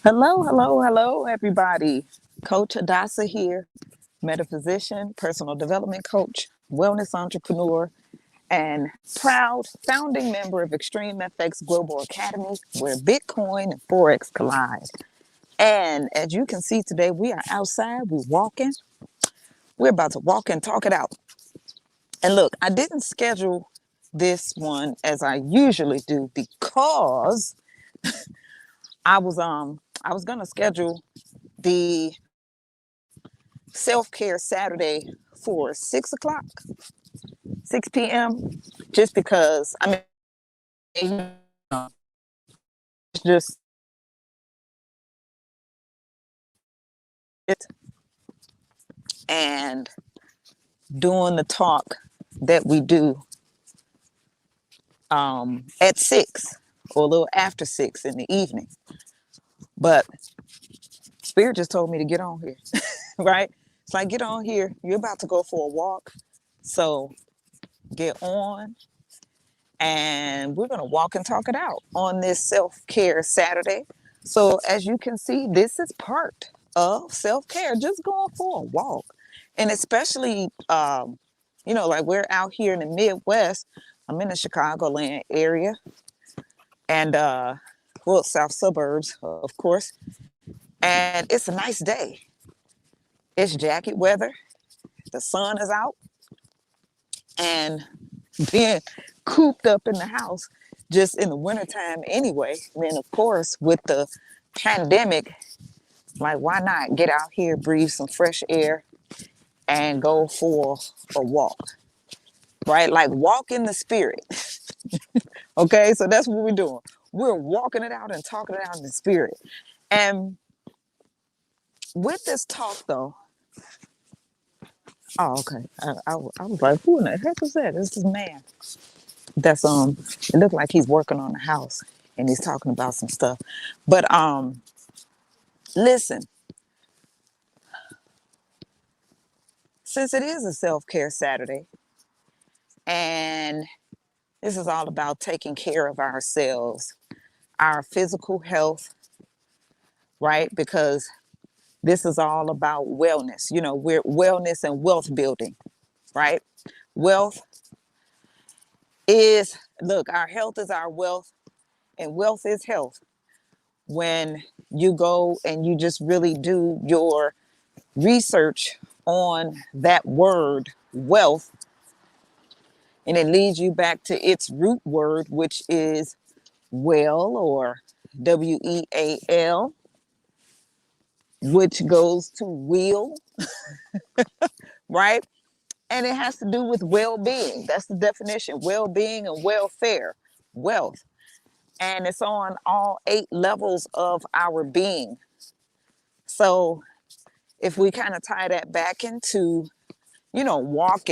Hello, hello, hello, everybody. Coach Adasa here, metaphysician, personal development coach, wellness entrepreneur, and proud founding member of Extreme FX Global Academy, where Bitcoin and Forex collide. And as you can see today, we are outside, we're walking, we're about to walk and talk it out. And look, I didn't schedule this one as I usually do because I was gonna schedule the self-care Saturday for 6 o'clock, 6 p.m. just because it's just it and doing the talk that we do at 6 or a little after 6 in the evening. But Spirit just told me to get on here, right? It's like, get on here. You're about to go for a walk. So get on and we're going to walk and talk it out on this self-care Saturday. So as you can see, this is part of self-care, just going for a walk. And especially, like we're out here in the Midwest. I'm in the Chicagoland area and, south suburbs, of course. And it's a nice day. It's jacket weather. The sun is out. And being cooped up in the house just in the wintertime anyway. And then, of course, with the pandemic, like, why not get out here, breathe some fresh air, and go for a walk, right? Like, walk in the spirit. Okay, so that's what we're doing. We're walking it out and talking it out in the spirit. And with this talk, though, oh, okay. I was like, who in the heck is that? This is man. That's it looked like he's working on the house and he's talking about some stuff. But listen, since it is a self-care Saturday and this is all about taking care of ourselves, our physical health, right? Because this is all about wellness. We're wellness and wealth building, right? Wealth is, look, our health is our wealth and wealth is health. When you go and you just really do your research on that word wealth, and it leads you back to its root word, which is well, or WEAL, which goes to will, right? And it has to do with well-being. That's the definition: well-being and welfare, wealth. And it's on all 8 levels of our being. So if we kind of tie that back into, walk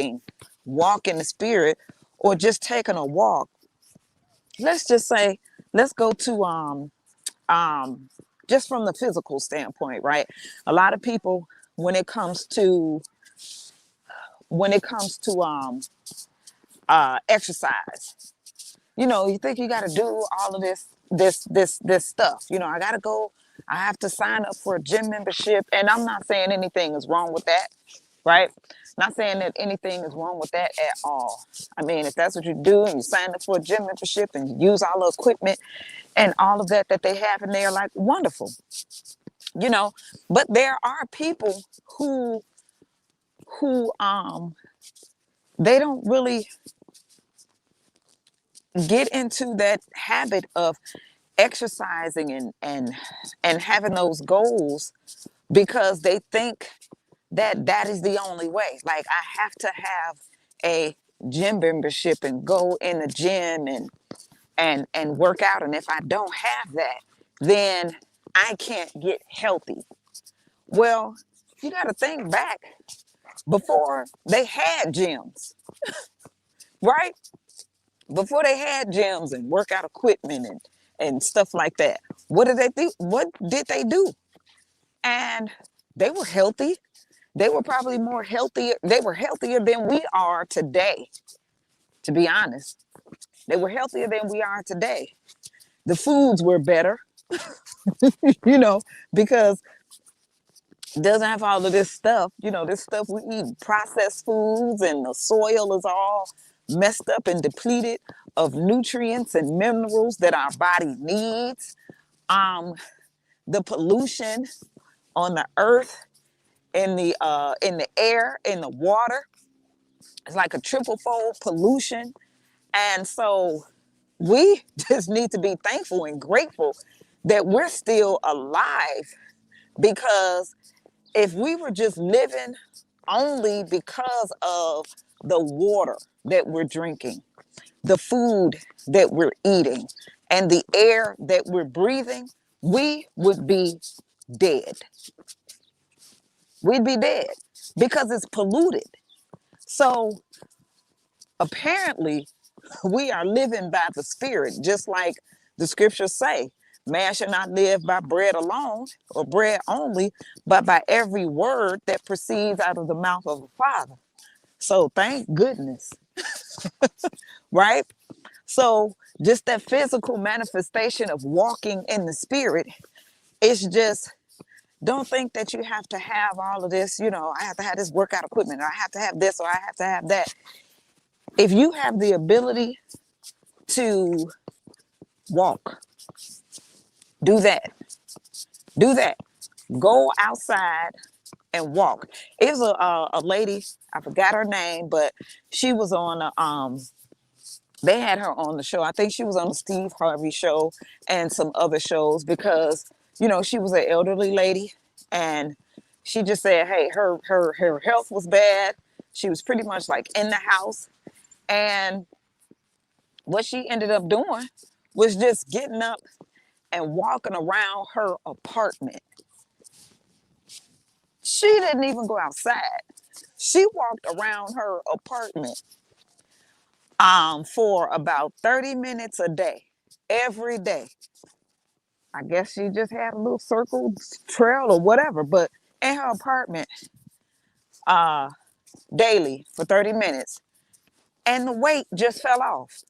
in the spirit, or just taking a walk, let's just say, let's go to just from the physical standpoint, right? A lot of people, when it comes to exercise, you think you got to do all of this stuff. I got to go. I have to sign up for a gym membership, and I'm not saying anything is wrong with that, right? Not saying that anything is wrong with that at all. I mean, if that's what you do and you sign up for a gym membership and you use all the equipment and all of that they have in there, like, wonderful, But there are people who they don't really get into that habit of exercising and having those goals because they think that is the only way. Like, I have to have a gym membership and go in the gym and work out. And if I don't have that, then I can't get healthy. Well, you got to think back before they had gyms, right? Before they had gyms and workout equipment and stuff like that. What did they do? What did they do? And they were healthy. They were probably more healthier. They were healthier than we are today, to be honest. They were healthier than we are today. The foods were better. you know, because it doesn't have all of this stuff, this stuff we eat, processed foods, and the soil is all messed up and depleted of nutrients and minerals that our body needs. Um, the pollution on the earth, in the air, in the water, it's like a triple fold pollution. And so we just need to be thankful and grateful that we're still alive, because if we were just living only because of the water that we're drinking, the food that we're eating, and the air that we're breathing, we would be dead. We'd be dead because it's polluted. So apparently, we are living by the Spirit, just like the scriptures say. Man shall not live by bread alone or bread only, but by every word that proceeds out of the mouth of the Father. So thank goodness, right? So just that physical manifestation of walking in the Spirit, it's just, don't think that you have to have all of this, I have to have this workout equipment, or I have to have this, or I have to have that. If you have the ability to walk, do that. Do that. Go outside and walk. It was a lady, I forgot her name, but she was on they had her on the show. I think she was on the Steve Harvey show and some other shows, because she was an elderly lady, and she just said, hey, her health was bad. She was pretty much like in the house, and what she ended up doing was just getting up and walking around her apartment. She didn't even go outside. She walked around her apartment for about 30 minutes a day, every day. I guess she just had a little circle trail or whatever, but in her apartment uh, daily for 30 minutes. And the weight just fell off,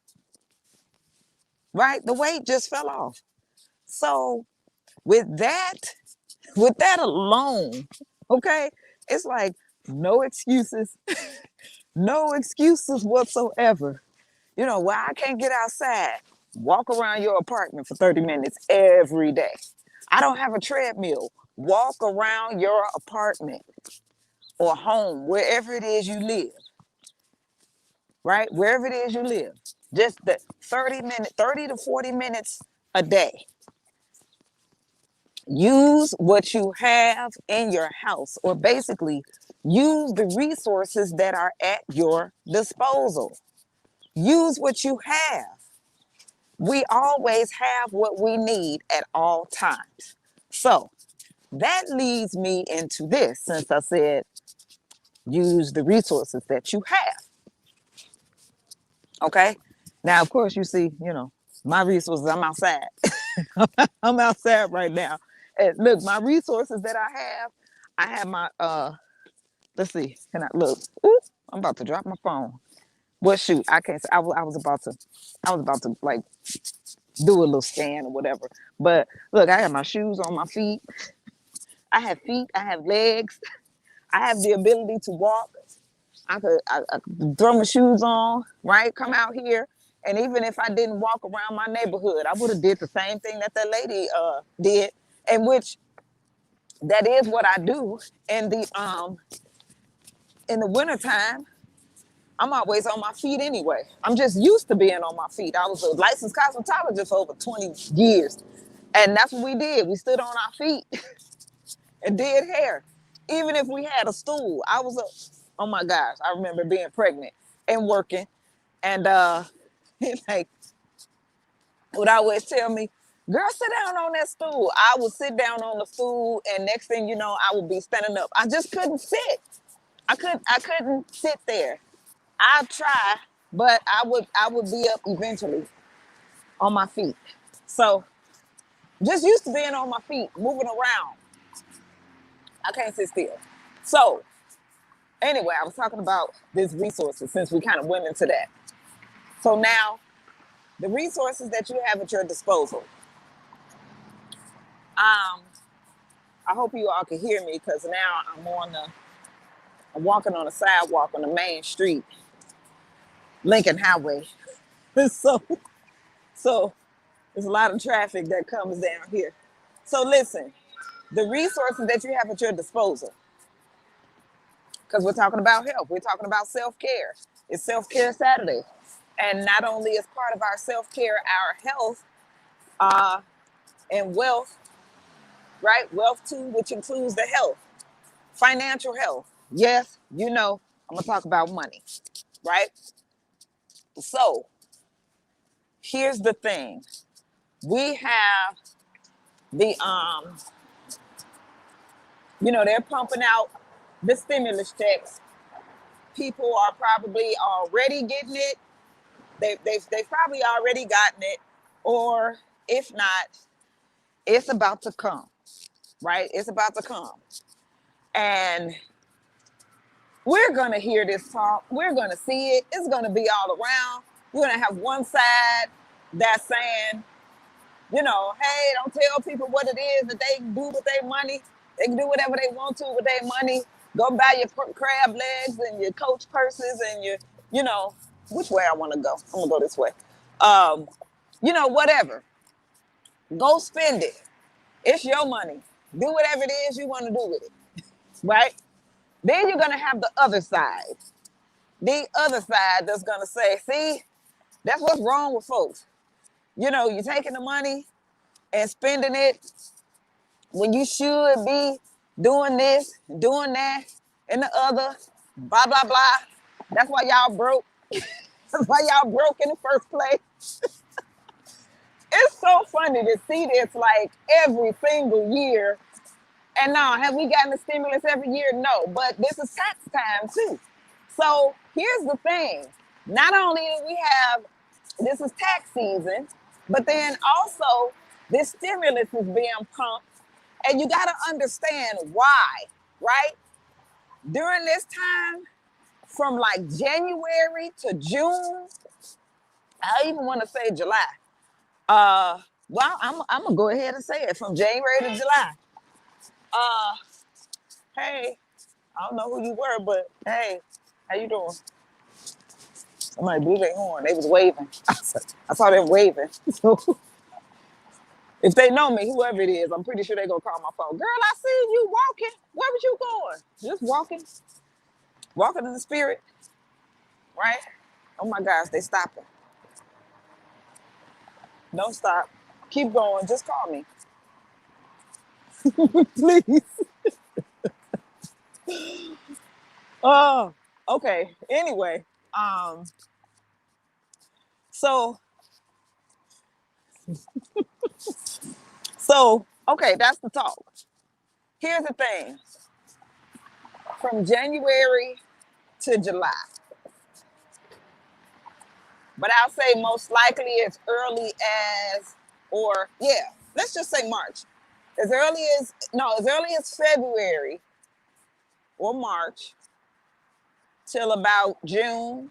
right? The weight just fell off. So with that alone, okay, it's like no excuses, no excuses whatsoever. Why I can't get outside, walk around your apartment for 30 minutes every day. I don't have a treadmill. Walk around your apartment or home, wherever it is you live, right? Wherever it is you live. Just the 30 to 40 minutes a day. Use what you have in your house, or basically use the resources that are at your disposal. Use what you have. We always have what we need at all times. So that leads me into this, since I said use the resources that you have. Okay. Now, of course, you see, my resources, I'm outside. I'm outside right now. And look, my resources that I have my let's see, can I look? Ooh, I'm about to drop my phone. Well, shoot, I can't say. I was about to like do a little scan or whatever. But look, I have my shoes on my feet. I have feet. I have legs. I have the ability to walk. I could throw my shoes on, right? Come out here, and even if I didn't walk around my neighborhood, I would have did the same thing that lady did, and which that is what I do in the wintertime. I'm always on my feet anyway. I'm just used to being on my feet. I was a licensed cosmetologist for over 20 years. And that's what we did. We stood on our feet and did hair. Even if we had a stool. Oh my gosh, I remember being pregnant and working. And like, would always tell me, girl, sit down on that stool. I would sit down on the stool, and next thing you know, I would be standing up. I just couldn't sit. I couldn't sit there. I'd try, but I would be up eventually on my feet. So just used to being on my feet, moving around. I can't sit still. So anyway, I was talking about these resources, since we kind of went into that. So now the resources that you have at your disposal. Um, I hope you all can hear me because now I'm walking on a sidewalk on the main street, Lincoln Highway. so so there's a lot of traffic that comes down here. So listen, the resources that you have at your disposal, because we're talking about health, we're talking about self-care. It's self-care Saturday. And not only is part of our self-care our health uh, and wealth, right? Wealth too, which includes the health, financial health. Yes, I'm gonna talk about money, right? So here's the thing. We have they're pumping out the stimulus checks. People are probably already getting it. They've probably already gotten it. Or if not, it's about to come, right? It's about to come. And we're going to hear this talk. We're going to see it. It's going to be all around. We're going to have one side that's saying, hey, don't tell people what it is that they can do with their money. They can do whatever they want to with their money. Go buy your crab legs and your Coach purses and which way I want to go. I'm going to go this way. Whatever. Go spend it. It's your money. Do whatever it is you want to do with it, right? Then you're going to have the other side. The other side that's going to say, see, that's what's wrong with folks. You're taking the money and spending it when you should be doing this, doing that, and the other, blah, blah, blah. That's why y'all broke. That's why y'all broke in the first place. It's so funny to see this like every single year. And now, have we gotten the stimulus every year? No, but this is tax time too. So here's the thing. Not only do we have, this is tax season, but then also this stimulus is being pumped. And you got to understand why, right? During this time, from like January to June, I even want to say July. Well, I'm gonna go ahead and say it from January to July. Hey, I don't know who you were, but hey, how you doing? Somebody blew their horn. They was waving. I saw them waving. So if they know me, whoever it is, I'm pretty sure they gonna call my phone. Girl, I seen you walking. Where was you going? Just walking in the spirit, right? Oh my gosh, they stopping. Don't stop. Keep going. Just call me, please. Oh, okay. Anyway, so okay, that's the talk. Here's the thing. From January to July, but I'll say most likely as early as, or yeah, let's just say March. As early as February or March till about June.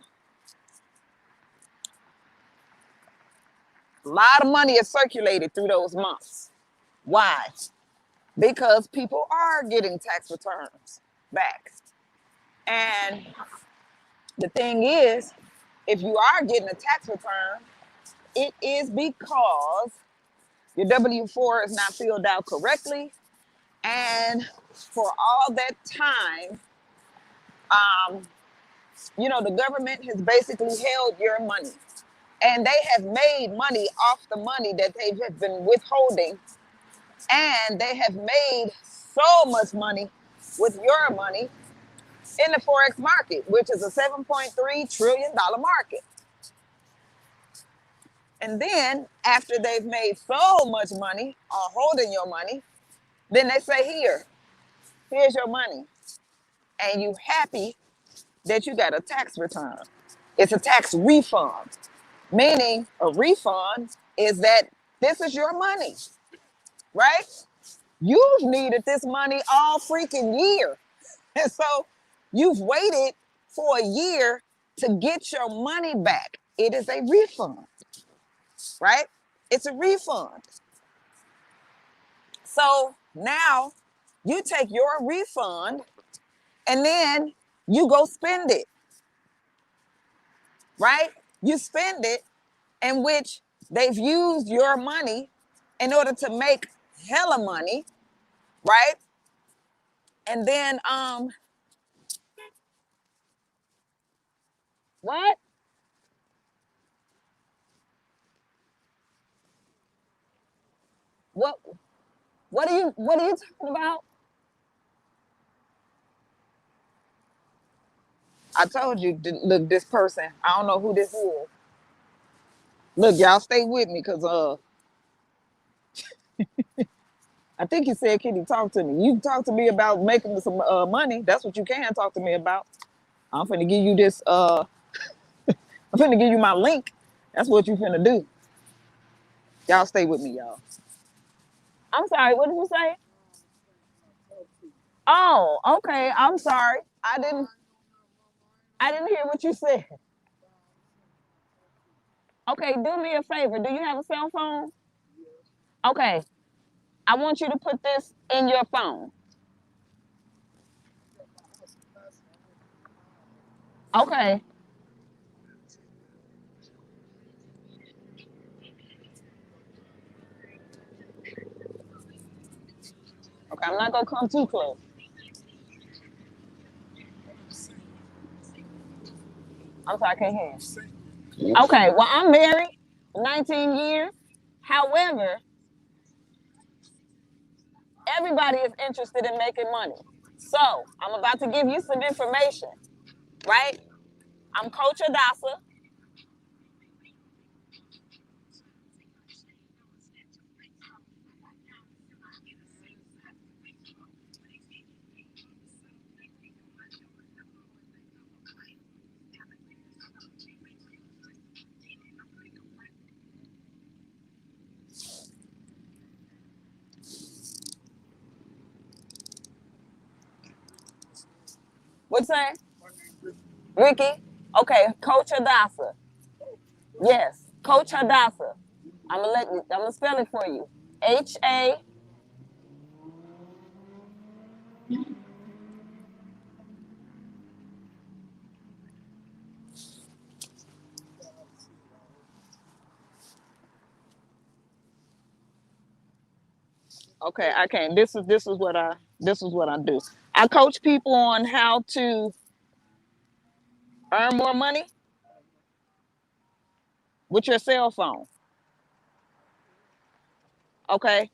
A lot of money is circulated through those months. Why? Because people are getting tax returns back. And the thing is, if you are getting a tax return, it is because your W-4 is not filled out correctly. And for all that time, the government has basically held your money. And they have made money off the money that they have been withholding. And they have made so much money with your money in the Forex market, which is a $7.3 trillion market. And then after they've made so much money on holding your money, then they say, here's your money. And you happy that you got a tax return. It's a tax refund, meaning a refund is that this is your money, right? You've needed this money all freaking year. And so you've waited for a year to get your money back. It is a refund, right? It's a refund. So now you take your refund and then you go spend it, right? You spend it, in which they've used your money in order to make hella money, right? And then what? What what are you talking about? I told you, look, this person, I don't know who this is. Look, y'all stay with me because I think he said, can you talk to me? You can talk to me about making some money. That's what you can talk to me about. I'm finna give you this, I'm finna give you my link. That's what you finna do. Y'all stay with me, y'all. I'm sorry, what did you say? Oh, okay. I'm sorry. I didn't hear what you said. Okay, do me a favor. Do you have a cell phone? Okay. I want you to put this in your phone. Okay. Okay, I'm not gonna come too close. I'm sorry, I can't hear you. Okay, well, I'm married 19 years. However, everybody is interested in making money. So I'm about to give you some information, right? I'm Coach Adasa. What's that? Ricky? Okay, Coach Adasa. Yes, Coach Hadassah. I'm gonna spell it for you. H-A. Okay, I can't. This is what I do. I coach people on how to earn more money with your cell phone. Okay.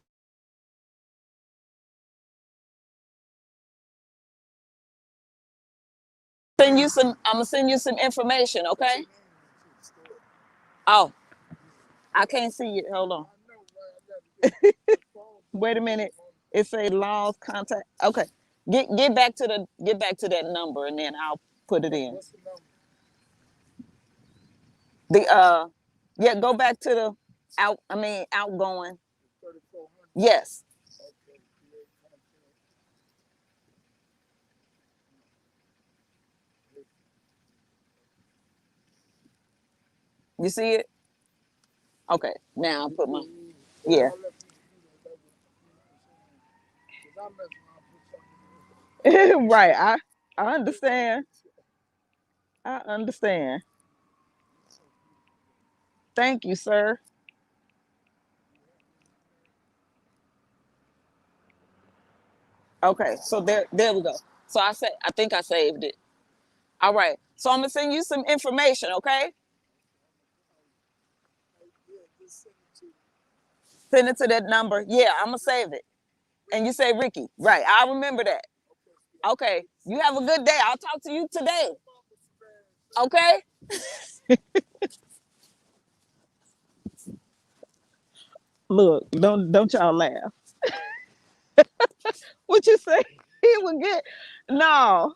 I'm gonna send you some information, okay? Oh, I can't see it. Hold on. Wait a minute. It say laws contact. Okay. Get back to that number and then I'll put it in. The yeah, go back to the outgoing. Yes. You see it? Okay. Now I'll put my yeah. Right. I understand. I understand. Thank you, sir. Okay. So there we go. So I think I saved it. All right. So I'm gonna send you some information, okay? Send it to that number. Yeah, I'm gonna save it. And you say Ricky. Right. I'll remember that. Okay. You have a good day. I'll talk to you today. Okay? Look, don't y'all laugh. What you say? He would get no.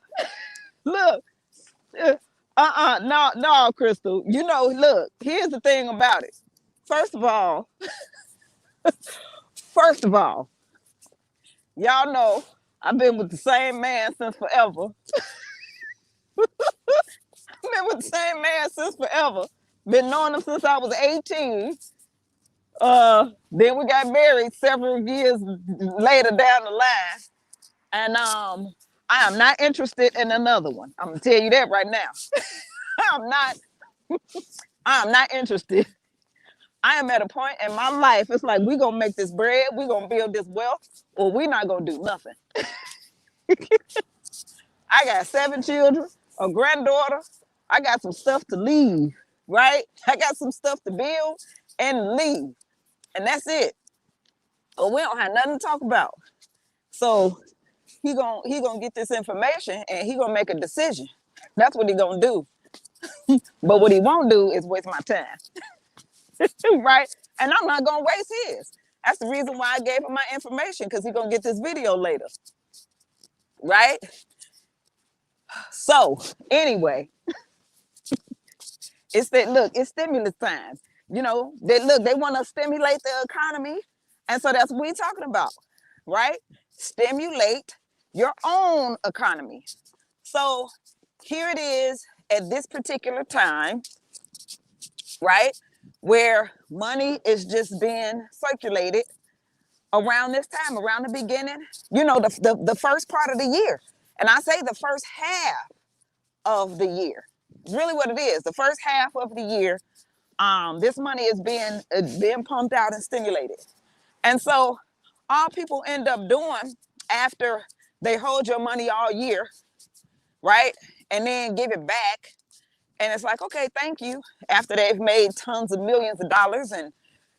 Look, no, Crystal. Look, here's the thing about it. First of all, first of all, y'all know I've been with the same man since forever. I've been with the same man since forever. Been knowing him since I was 18. Then we got married several years later down the line. And I am not interested in another one. I'm gonna tell you that right now. I'm not, I'm not interested. I am at a point in my life, it's like we gonna make this bread, we gonna build this wealth, or we not gonna do nothing. I got 7 children, a granddaughter. I got some stuff to leave, right? I got some stuff to build and leave. And that's it. But we don't have nothing to talk about. So he gonna get this information and he gonna make a decision. That's what he gonna do. But what he won't do is waste my time. Right? And I'm not gonna waste his. That's the reason why I gave him my information, because he's gonna get this video later. Right? So anyway, it's that look, it's stimulus time. You know, they want to stimulate the economy. And so that's what we're talking about, right? Stimulate your own economy. So here it is at this particular time, right? Where money is just being circulated around this time, around the beginning, you know, the first part of the year. And I say the first half of the year. It's really what it is. The first half of the year, this money is being pumped out and stimulated. And so all people end up doing after they hold your money all year, right? And then give it back. And it's like, okay, thank you. After they've made tons of millions of dollars and,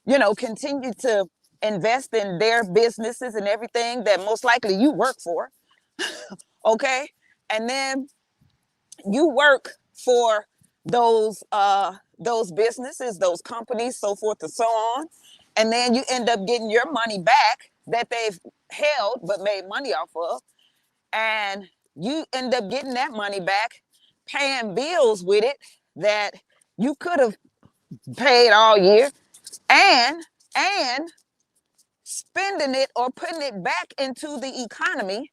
you know, continue to invest in their businesses and everything that most likely you work for. Okay. And then you work for those businesses, those companies, so forth and so on. And then you end up getting your money back that they've held but made money off of. And you end up getting that money back, paying bills with it that you could have paid all year, and spending it or putting it back into the economy,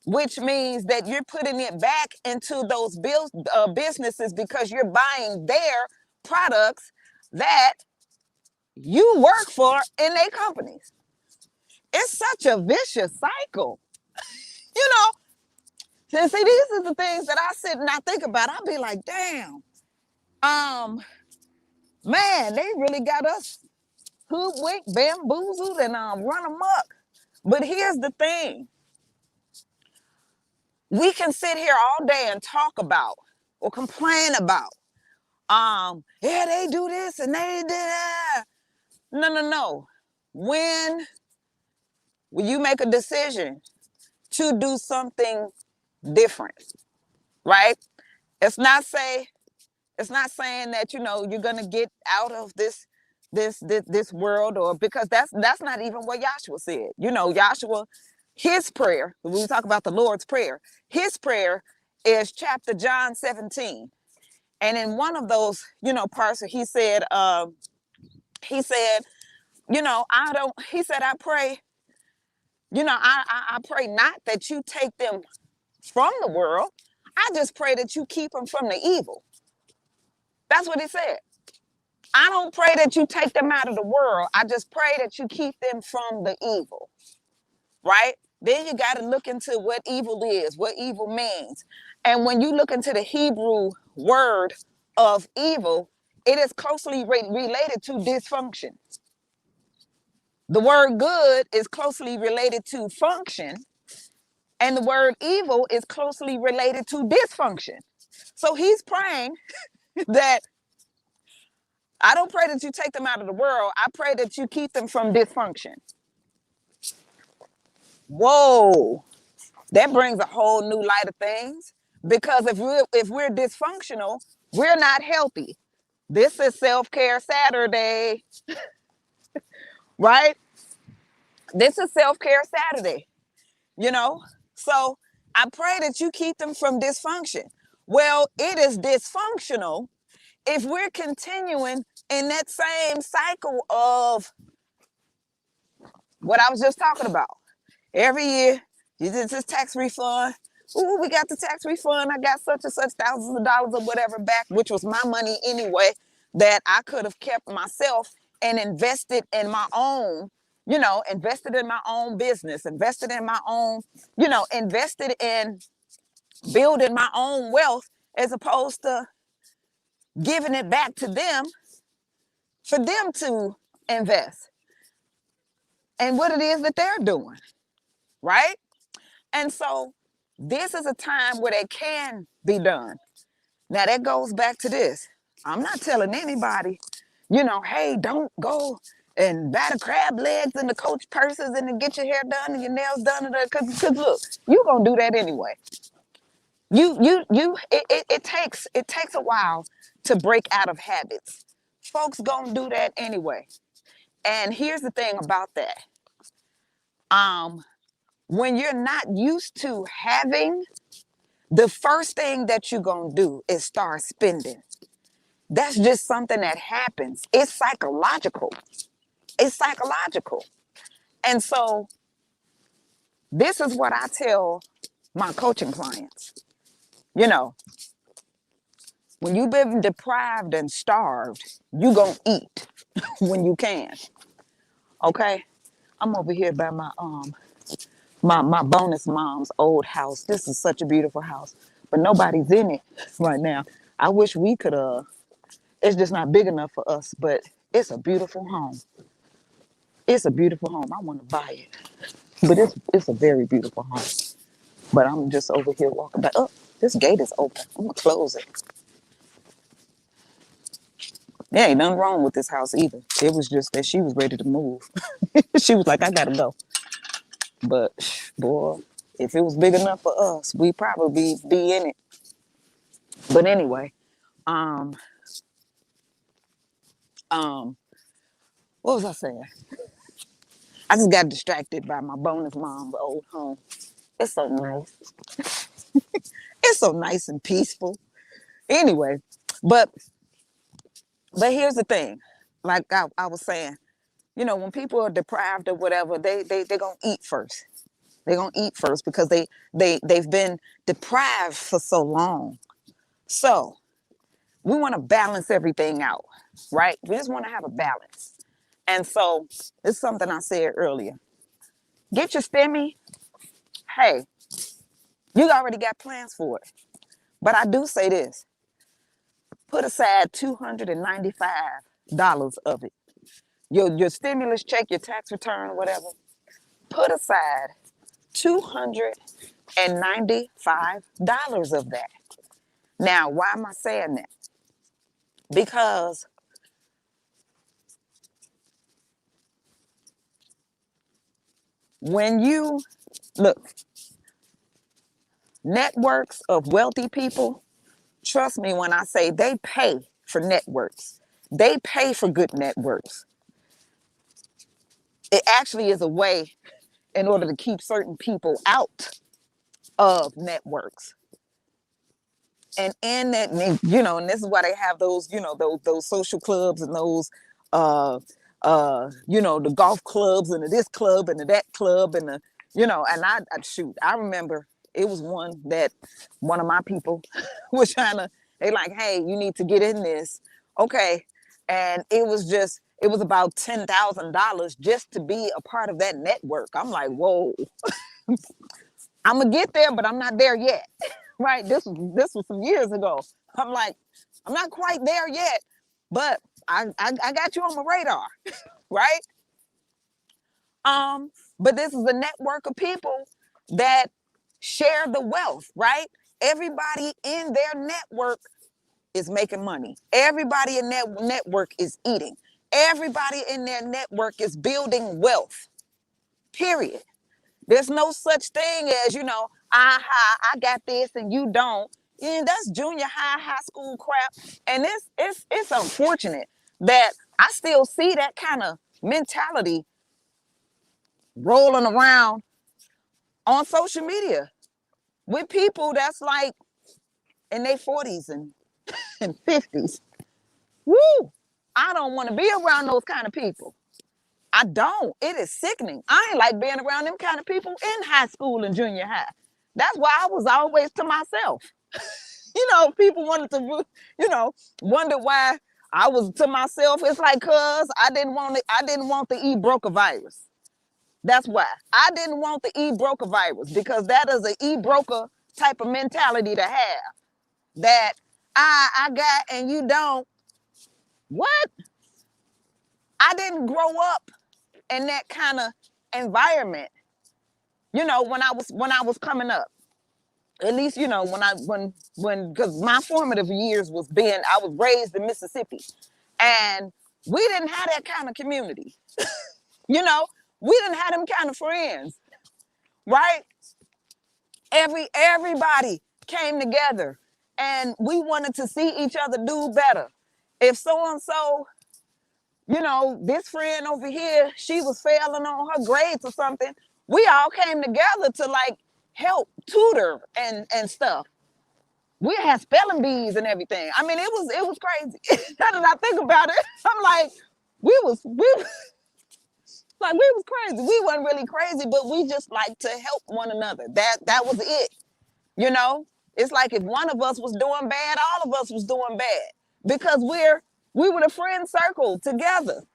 which means that you're putting it back into those businesses because you're buying their products that you work for in their companies. It's such a vicious cycle, you know. And see, these are the things that I sit and I think about. I'll be like, damn, man, they really got us hoodwinked, bamboozled, and run amok. But here's the thing. We can sit here all day and talk about or complain about, yeah, they do this and they did that. No. When you make a decision to do something different, right? It's not saying that, you know, you're gonna get out of this world, or because that's not even what Yahshua said. You know, Yahshua, his prayer, when we talk about the Lord's Prayer, his prayer is chapter John 17. And in one of those, you know, parts, he said, you know, I pray, you know, I pray not that you take them from the world. I just pray that you keep them from the evil. That's what he said. I don't pray that you take them out of the world. I just pray that you keep them from the evil, right? Then you got to look into what evil is, what evil means. And when you look into the Hebrew word of evil, it is closely related to dysfunction. The word good is closely related to function, and the word evil is closely related to dysfunction. So he's praying that I don't pray that you take them out of the world. I pray that you keep them from dysfunction. Whoa, that brings a whole new light of things, because if we're dysfunctional, we're not healthy. This is Self-Care Saturday, right? This is Self-Care Saturday, you know? So I pray that you keep them from dysfunction. Well, it is dysfunctional if we're continuing in that same cycle of what I was just talking about. Every year, you did this tax refund. Ooh, we got the tax refund. I got such and such thousands of dollars or whatever back, which was my money anyway, that I could have kept myself and invested in my own, invested in my own business, invested in my own, invested in building my own wealth, as opposed to giving it back to them for them to invest and what it is that they're doing, right? And so this is a time where they can be done. Now that goes back to this. I'm not telling anybody, hey, don't go and buy the crab legs and the Coach purses and then get your hair done and your nails done. Because look, you're gonna do that anyway. It takes a while to break out of habits. Folks gonna do that anyway. And here's the thing about that. When you're not used to having, the first thing that you're gonna do is start spending. That's just something that happens. It's psychological. It's psychological. And so this is what I tell my coaching clients. When you've been deprived and starved, you gonna eat when you can. Okay? I'm over here by my bonus mom's old house. This is such a beautiful house, but nobody's in it right now. I wish we could it's just not big enough for us, but it's a beautiful home. It's a beautiful home. I want to buy it, but it's a very beautiful home. But I'm just over here walking back. Oh, this gate is open. I'm gonna close it. There ain't nothing wrong with this house either. It was just that she was ready to move. She was like, I gotta go. But boy, if it was big enough for us, we'd probably be in it. But anyway, um, what was I saying? I just got distracted by my bonus mom's old home. It's so nice. It's so nice and peaceful. Anyway, but here's the thing. Like I was saying, when people are deprived or whatever, they're gonna eat first. They're gonna eat first because they've been deprived for so long. So we want to balance everything out, right? We just want to have a balance. And so it's something I said earlier. Get your STEMI. Hey, you already got plans for it. But I do say this. Put aside $295 of it. Your stimulus check, your tax return, or whatever. Put aside $295 of that. Now, why am I saying that? Because when you look, networks of wealthy people, trust me when I say they pay for networks. They pay for good networks. It actually is a way in order to keep certain people out of networks. And in that, and this is why they have those, those social clubs and those, the golf clubs and the this club and the that club and and I remember it was one of my people was they like, hey, you need to get in this. Okay. And it was about $10,000 just to be a part of that network. I'm like, whoa, I'm gonna get there, but I'm not there yet. Right? This was some years ago. I'm like, I'm not quite there yet, but I got you on my radar, right? But this is a network of people that share the wealth, right? Everybody in their network is making money. Everybody in that network is eating. Everybody in their network is building wealth. Period. There's no such thing as, I got this and you don't. Yeah, that's junior high school crap. And it's unfortunate that I still see that kind of mentality rolling around on social media with people that's like in their 40s and 50s. Woo! I don't want to be around those kind of people. I don't. It is sickening. I ain't like being around them kind of people in high school and junior high. That's why I was always to myself. People wanted to, wonder why I was to myself, it's like, cuz I didn't want it, I didn't want the e-broker virus. That's why. I didn't want the e-broker virus because that is an e-broker type of mentality to have. That I got and you don't. What? I didn't grow up in that kind of environment. You know, when I was coming up. At least, you know, when because my formative years was being, I was raised in Mississippi. And we didn't have that kind of community. You know, we didn't have them kind of friends, right? Everybody came together and we wanted to see each other do better. If so and so, you know, this friend over here, she was failing on her grades or something, we all came together to like help tutor and stuff. We had spelling bees and everything. I mean, it was crazy. Now that I think about it, I'm like, we was crazy. We wasn't really crazy, but we just like to help one another. That was it. You know, it's like if one of us was doing bad, all of us was doing bad because we were the friend circle together.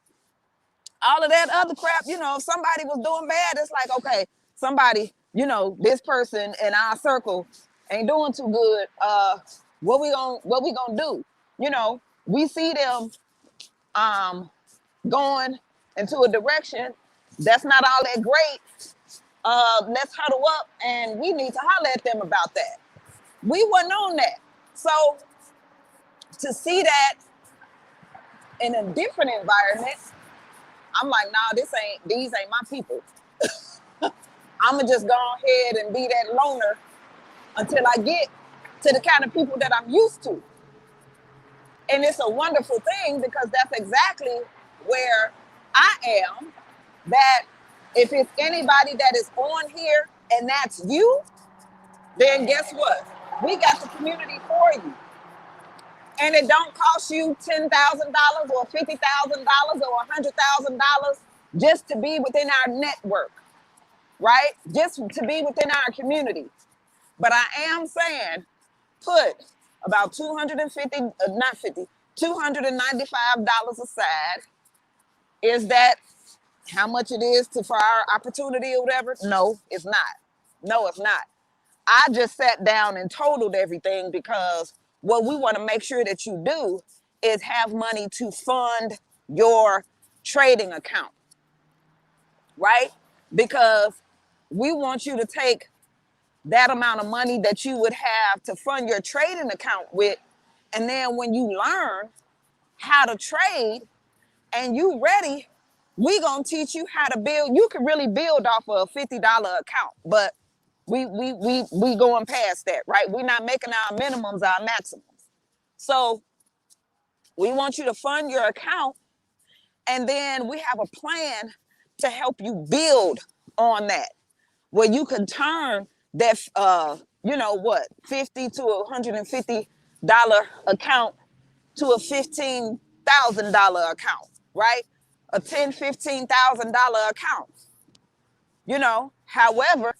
All of that other crap, you know, if somebody was doing bad, it's like, okay, somebody, you know, this person in our circle ain't doing too good. What we gonna do? You know, we see them going into a direction that's not all that great. Let's huddle up and we need to holler at them about that. We wasn't on that. So to see that in a different environment, I'm like, nah, these ain't my people. I'ma just go ahead and be that loner until I get to the kind of people that I'm used to. And it's a wonderful thing because that's exactly where I am. That if it's anybody that is on here and that's you, then guess what? We got the community for you. And it don't cost you $10,000 or $50,000 or $100,000 just to be within our network, right? Just to be within our community. But I am saying, put about $295 aside. Is that how much it is for our opportunity or whatever? No, it's not. No, it's not. I just sat down and totaled everything because what we want to make sure that you do is have money to fund your trading account, right? Because we want you to take that amount of money that you would have to fund your trading account with, and then when you learn how to trade and you ready, we gonna teach you how to build. You can really build off of a $50 account, but we going past that, right? We're not making our minimums our maximums. So we want you to fund your account, and then we have a plan to help you build on that, where you can turn that you know what, $50 to $150 account to a $15,000 account, right? A $10,000-$15,000 account. You know, however,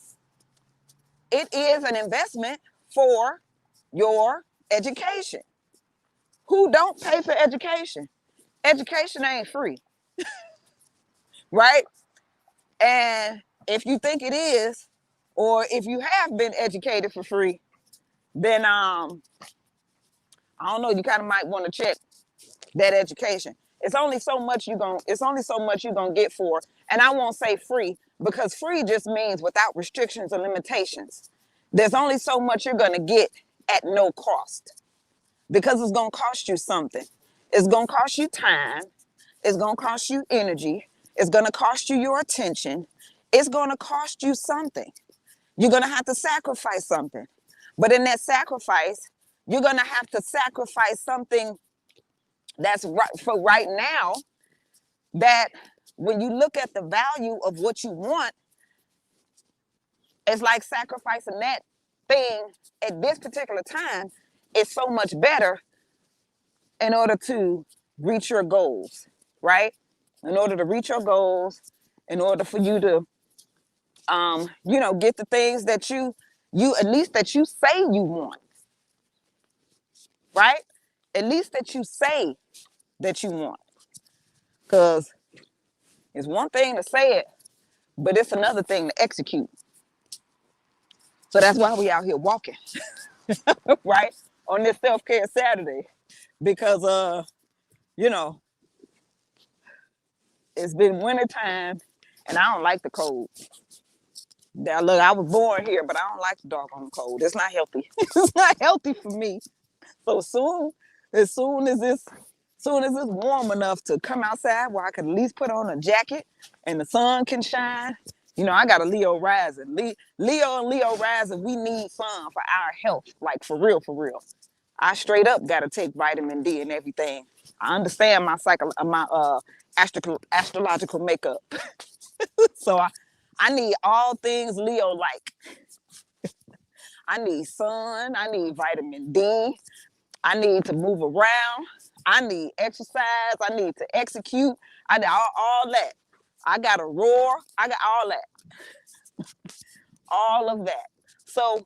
it is an investment for your education. Who don't pay for education? Education ain't free, right? And if you think it is, or if you have been educated for free, then I don't know, you kind of might want to check that education. It's only so much you're gonna get for, and I won't say free because free just means without restrictions or limitations. There's only so much you're gonna get at no cost because it's gonna cost you something. It's gonna cost you time. It's gonna cost you energy. It's gonna cost you your attention. It's gonna cost you something. You're gonna have to sacrifice something. But in that sacrifice, you're gonna have to sacrifice something that's right for right now, that when you look at the value of what you want, it's like sacrificing that thing at this particular time is so much better in order to reach your goals, right? In order to reach your goals, in order for you to, you know, get the things that you at least that you say you want, right? At least that you say that you want. Because it's one thing to say it, but it's another thing to execute. So that's why we out here walking, right? On this self-care Saturday. Because you know, it's been winter time and I don't like the cold. Now look, I was born here, but I don't like the dark on the cold. It's not healthy. It's not healthy for me. So soon as it's warm enough to come outside where I can at least put on a jacket and the sun can shine. You know, I got a Leo rising. Leo and Leo rising, we need sun for our health. Like for real, for real. I straight up gotta take vitamin D and everything. I understand my astrological makeup. So I need all things Leo like. I need sun, I need vitamin D, I need to move around. I need exercise. I need to execute. I need all that. I got to roar. I got all that. All of that. So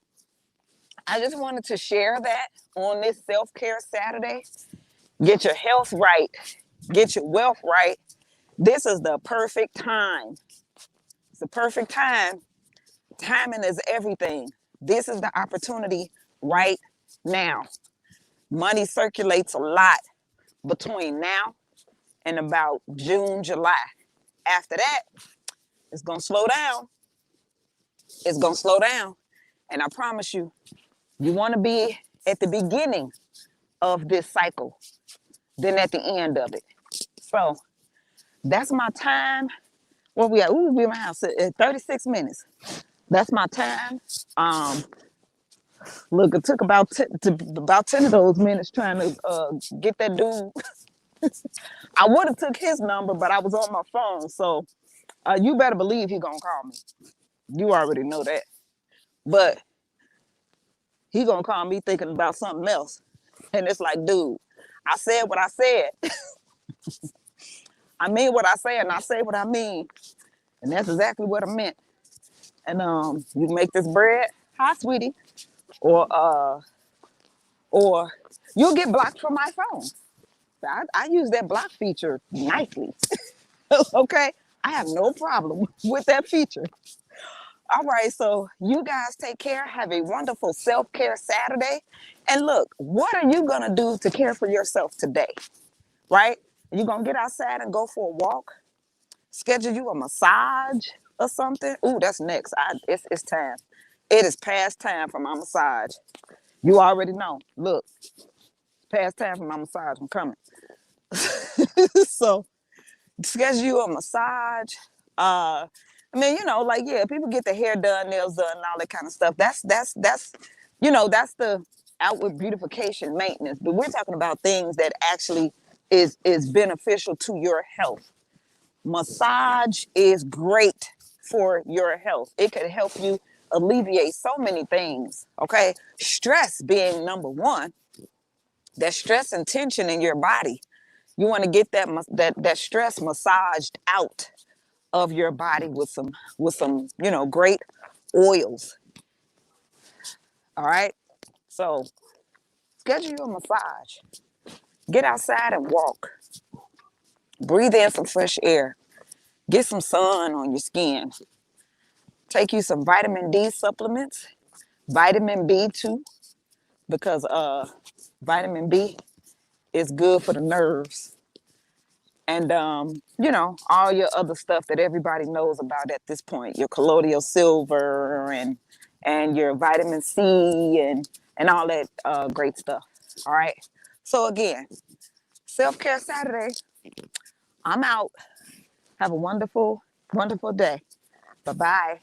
I just wanted to share that on this self-care Saturday. Get your health right. Get your wealth right. This is the perfect time. It's the perfect time. Timing is everything. This is the opportunity right now. Money circulates a lot between now and about June, July. After that, it's going to slow down. It's going to slow down. And I promise you, you want to be at the beginning of this cycle than at the end of it. So that's my time. Where we at? Ooh, we in my house at 36 minutes. That's my time. Look, it took about 10 of those minutes trying to get that dude. I would have took his number, but I was on my phone. So you better believe he gonna call me. You already know that. But he gonna call me thinking about something else. And it's like, dude, I said what I said. I mean what I say, and I say what I mean. And that's exactly what I meant. And you make this bread, hi sweetie, or you'll get blocked from my phone. I use that block feature nicely. Okay? I have no problem with that feature. All right, so you guys take care. Have a wonderful self-care Saturday. And look, what are you going to do to care for yourself today? Right? You going to get outside and go for a walk? Schedule you a massage or something? Ooh, that's next. It's time. It is past time for my massage. You already know. Look, it's past time for my massage. I'm coming. So schedule you a massage. I mean, you know, like, yeah, people get their hair done, nails done, and all that kind of stuff. That's that's the outward beautification maintenance. But we're talking about things that actually is beneficial to your health. Massage is great for your health. It could help you alleviate so many things. Okay, stress being number one. That stress and tension in your body. You want to get that stress massaged out of your body with some great oils. All right. So schedule your massage. Get outside and walk. Breathe in some fresh air. Get some sun on your skin. Take you some vitamin D supplements, vitamin B2, because vitamin B is good for the nerves. And all your other stuff that everybody knows about at this point, your colloidal silver and your vitamin C and all that great stuff. All right. So again, self-care Saturday. I'm out. Have a wonderful, wonderful day. Bye-bye.